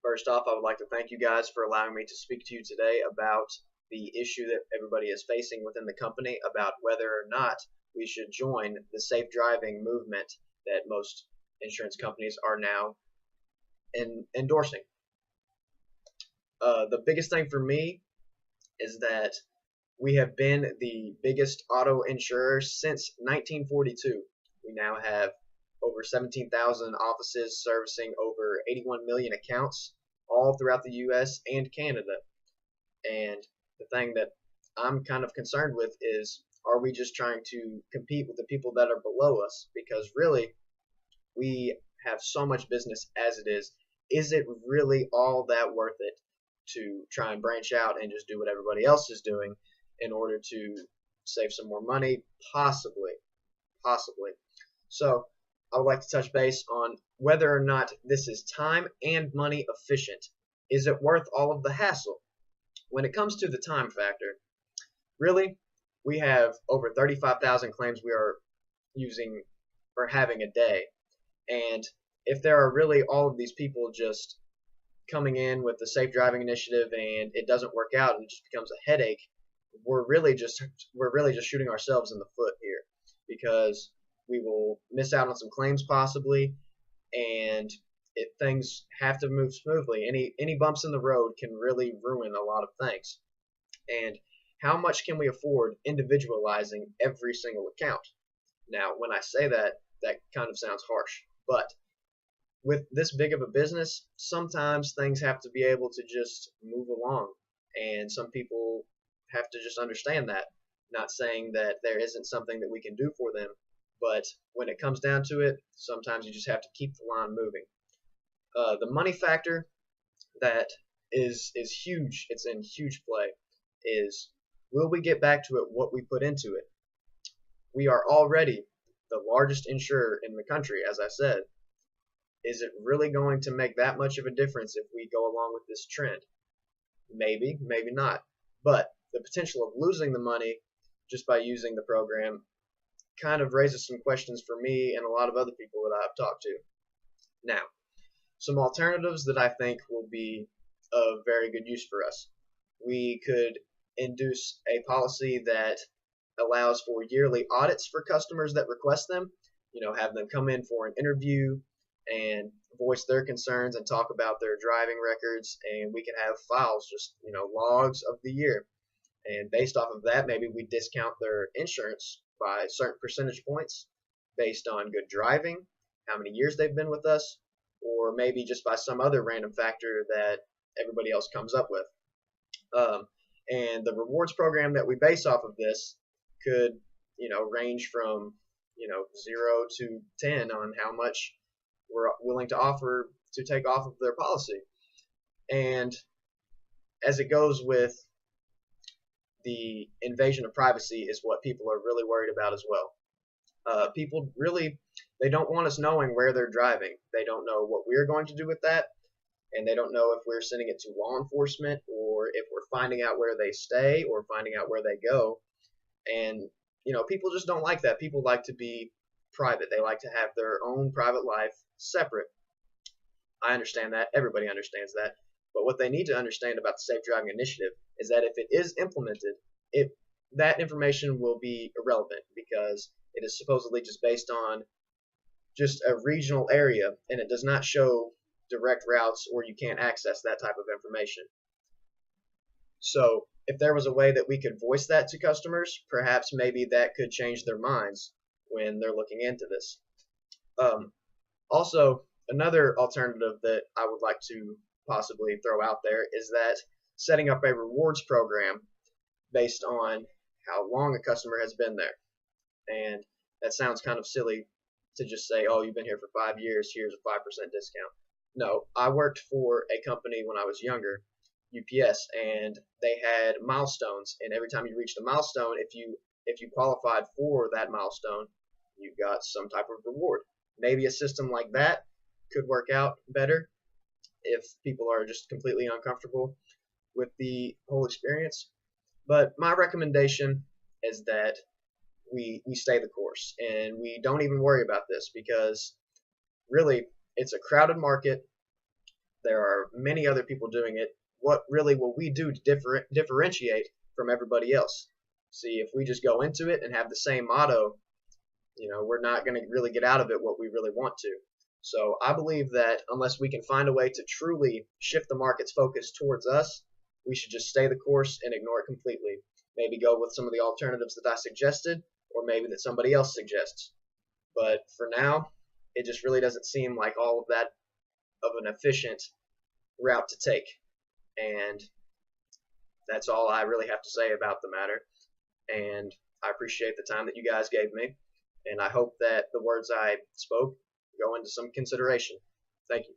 First off, I would like to thank you guys for allowing me to speak to you today about the issue that everybody is facing within the company about whether or not we should join the safe driving movement that most insurance companies are now endorsing. The biggest thing for me is that we have been the biggest auto insurer since 1942. We now have over 17,000 offices servicing over 81 million accounts all throughout the US and Canada. And the thing that I'm kind of concerned with is, are we just trying to compete with the people that are below us? Because really, we have so much business as it is. Is it really all that worth it to try and branch out and just do what everybody else is doing in order to save some more money? Possibly. So I would like to touch base on whether or not this is time and money efficient. Is it worth all of the hassle? When it comes to the time factor, really, we have over 35,000 claims we are using or having a day. And if there are really all of these people just coming in with the safe driving initiative and it doesn't work out and it just becomes a headache, we're really just shooting ourselves in the foot here, because we will miss out on some claims possibly, and things have to move smoothly. Any bumps in the road can really ruin a lot of things. And how much can we afford individualizing every single account? Now, when I say that, that kind of sounds harsh, but with this big of a business, sometimes things have to be able to just move along, and some people have to just understand that. Not saying that there isn't something that we can do for them, but when it comes down to it, sometimes you just have to keep the line moving. The money factor that is huge, it's in huge play, is will we get back to it what we put into it? We are already the largest insurer in the country, as I said. Is it really going to make that much of a difference if we go along with this trend? Maybe, maybe not. But the potential of losing the money just by using the program kind of raises some questions for me and a lot of other people that I've talked to. Now, some alternatives that I think will be of very good use for us. We could induce a policy that allows for yearly audits for customers that request them. Have them come in for an interview and voice their concerns and talk about their driving records, and we can have files, just logs of the year. And based off of that, maybe we discount their insurance by certain percentage points based on good driving, how many years they've been with us, or maybe just by some other random factor that everybody else comes up with. And the rewards program that we base off of this could, range from, 0 to 10 on how much we're willing to offer to take off of their policy. And as it goes with the invasion of privacy is what people are really worried about as well. People really, they don't want us knowing where they're driving. They don't know what we're going to do with that, and they don't know if we're sending it to law enforcement or if we're finding out where they stay or finding out where they go. And people just don't like that. People like to be private. They like to have their own private life separate. I understand that. Everybody understands that. But what they need to understand about the Safe Driving Initiative is that if it is implemented, that information will be irrelevant, because it is supposedly just based on just a regional area, and it does not show direct routes, or you can't access that type of information. So if there was a way that we could voice that to customers, perhaps maybe that could change their minds when they're looking into this. Also, another alternative that I would like to possibly throw out there is that setting up a rewards program based on how long a customer has been there. And that sounds kind of silly to just say, oh, you've been here for 5 years, here's a 5% discount. No, I worked for a company when I was younger, UPS, and they had milestones, and every time you reached a milestone, if you qualified for that milestone, you got some type of reward. Maybe a system like that could work out better if people are just completely uncomfortable with the whole experience. But my recommendation is that we stay the course and we don't even worry about this, because really it's a crowded market. there are many other people doing it, what really will we do to differentiate from everybody else? See, if we just go into it and have the same motto, we're not going to really get out of it what we really want to. So I believe that unless we can find a way to truly shift the market's focus towards us, we should just stay the course and ignore it completely. Maybe go with some of the alternatives that I suggested, or maybe that somebody else suggests. But for now, it just really doesn't seem like all of that of an efficient route to take. And that's all I really have to say about the matter. And I appreciate the time that you guys gave me. And I hope that the words I spoke go into some consideration. Thank you.